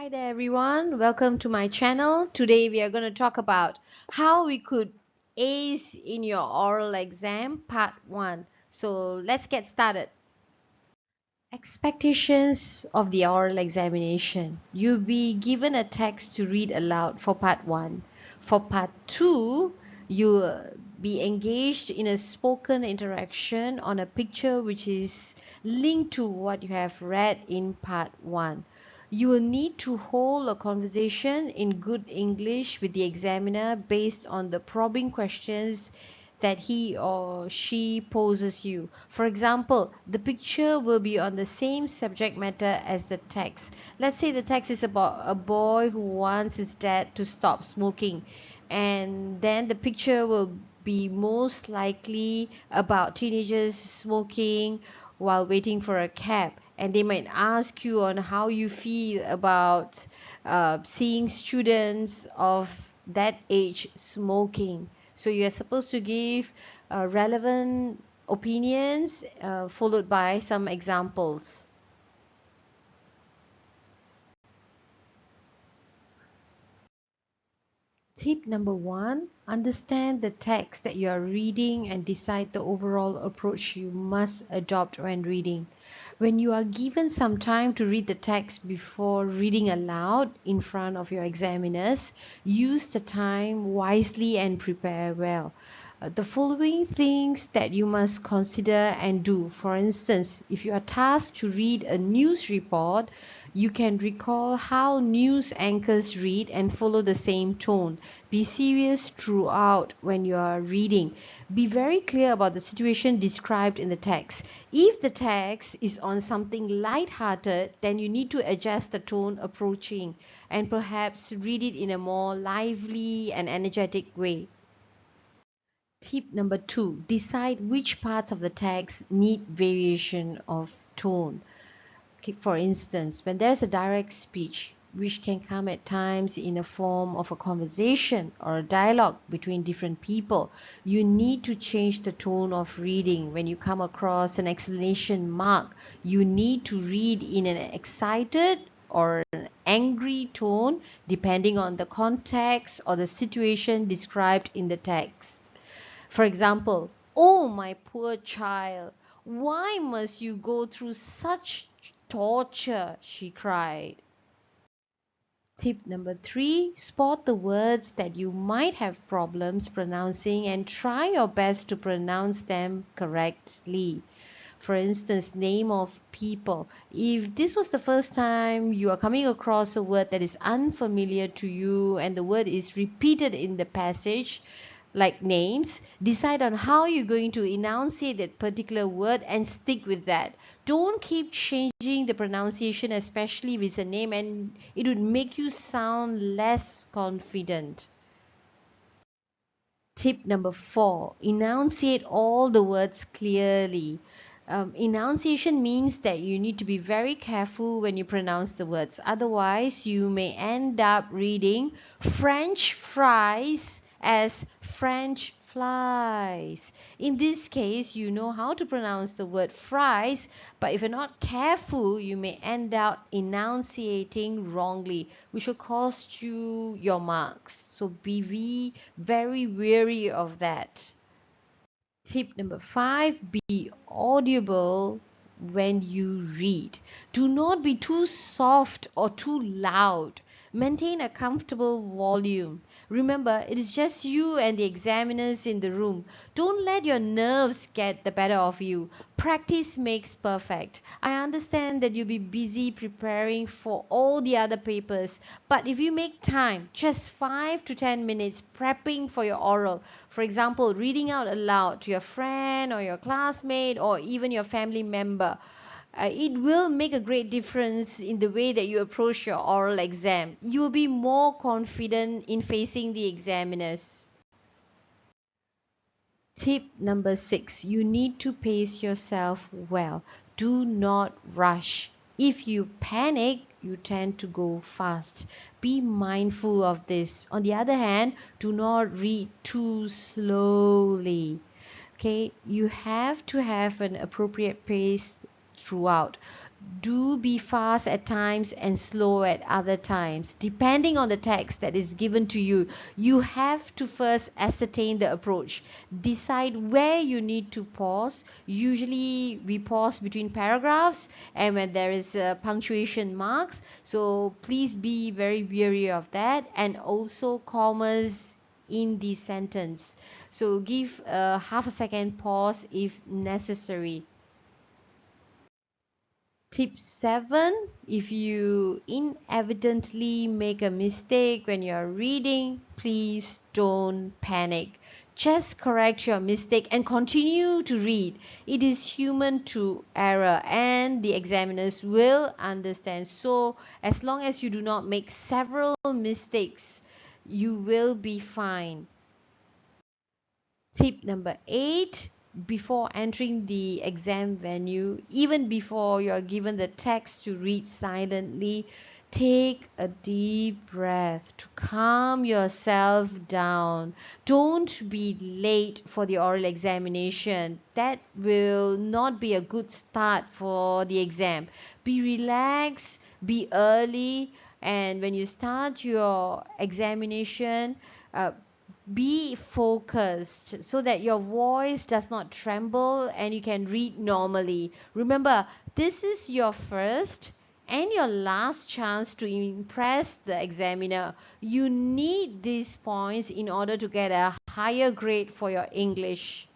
Hi there everyone, welcome to my channel. Today we are going to talk about how we could ace in your oral exam part 1. So let's get started. Expectations of the oral examination. You'll be given a text to read aloud for part 1. For part 2, you'll be engaged in a spoken interaction on a picture which is linked to what you have read in part 1. You will need to hold a conversation in good English with the examiner based on the probing questions that he or she poses you. For example, the picture will be on the same subject matter as the text. Let's say the text is about a boy who wants his dad to stop smoking, and then the picture will be most likely about teenagers smoking while waiting for a cab, and they might ask you on how you feel about seeing students of that age smoking. So you are supposed to give relevant opinions followed by some examples. Tip number 1, understand the text that you are reading and decide the overall approach you must adopt when reading. When you are given some time to read the text before reading aloud in front of your examiners, use the time wisely and prepare well. The following things that you must consider and do. For instance, if you are tasked to read a news report, you can recall how news anchors read and follow the same tone. Be serious throughout when you are reading. Be very clear about the situation described in the text. If the text is on something light-hearted, then you need to adjust the tone approaching and perhaps read it in a more lively and energetic way. Tip number 2, decide which parts of the text need variation of tone. Okay, for instance, when there's a direct speech, which can come at times in a form of a conversation or a dialogue between different people, you need to change the tone of reading. When you come across an exclamation mark, you need to read in an excited or an angry tone depending on the context or the situation described in the text. For example, "Oh, my poor child, why must you go through such torture?" she cried. Tip number 3, spot the words that you might have problems pronouncing and try your best to pronounce them correctly. For instance, name of people. If this was the first time you are coming across a word that is unfamiliar to you and the word is repeated in the passage, like names, decide on how you're going to enunciate that particular word and stick with that. Don't keep changing the pronunciation, especially if it's a name, and it would make you sound less confident. Tip number 4, enunciate all the words clearly. Enunciation means that you need to be very careful when you pronounce the words. Otherwise, you may end up reading French fries as French flies. In this case, you know how to pronounce the word fries, but if you're not careful, you may end up enunciating wrongly, which will cost you your marks. So be very wary of that. Tip number 5, be audible when you read. Do not be too soft or too loud. Maintain a comfortable volume. Remember, it is just you and the examiners in the room. Don't let your nerves get the better of you. Practice makes perfect. I understand that you'll be busy preparing for all the other papers, but if you make time, just 5 to 10 minutes prepping for your oral, for example, reading out aloud to your friend or your classmate or even your family member, it will make a great difference in the way that you approach your oral exam. You will be more confident in facing the examiners. Tip number 6, you need to pace yourself well. Do not rush. If you panic, you tend to go fast. Be mindful of this. On the other hand, do not read too slowly. Okay, you have to have an appropriate pace throughout. Do be fast at times and slow at other times. Depending on the text that is given to you, you have to first ascertain the approach. Decide where you need to pause. Usually we pause between paragraphs and when there is punctuation marks. So please be very wary of that, and also commas in the sentence. So give a half a second pause if necessary. Tip 7: if you inadvertently make a mistake when you are reading, please don't panic. Just correct your mistake and continue to read. It is human to error and the examiners will understand. So, as long as you do not make several mistakes, you will be fine. Tip number 8: before entering the exam venue, even before you are given the text to read silently, take a deep breath to calm yourself down. Don't be late for the oral examination. That will not be a good start for the exam. Be relaxed, be early, and when you start your examination, be focused so that your voice does not tremble and you can read normally. Remember, this is your first and your last chance to impress the examiner. You need these points in order to get a higher grade for your English.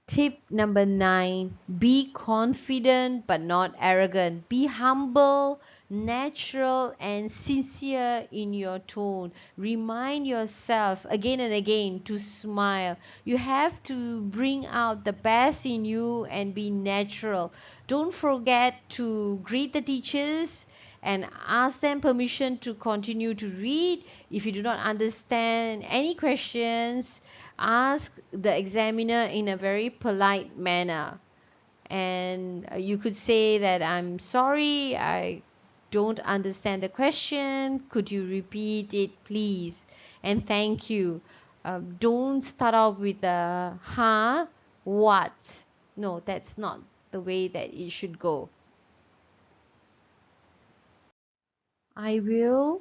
Tip number 9: be confident but not arrogant. Be humble, natural, and sincere in your tone. Remind yourself again and again to smile. You have to bring out the best in you and be natural. Don't forget to greet the teachers and ask them permission to continue to read. If you do not understand any questions, ask the examiner in a very polite manner. And you could say that, I'm sorry, I don't understand the question. Could you repeat it, please? And thank you. Don't start off with a huh, what? No, that's not the way that it should go. I will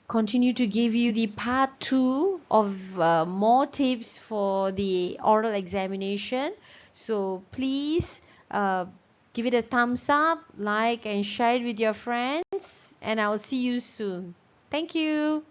continue to give you the part 2 of more tips for the oral examination. So please give it a thumbs up, like and share it with your friends, and I'll see you soon. Thank you.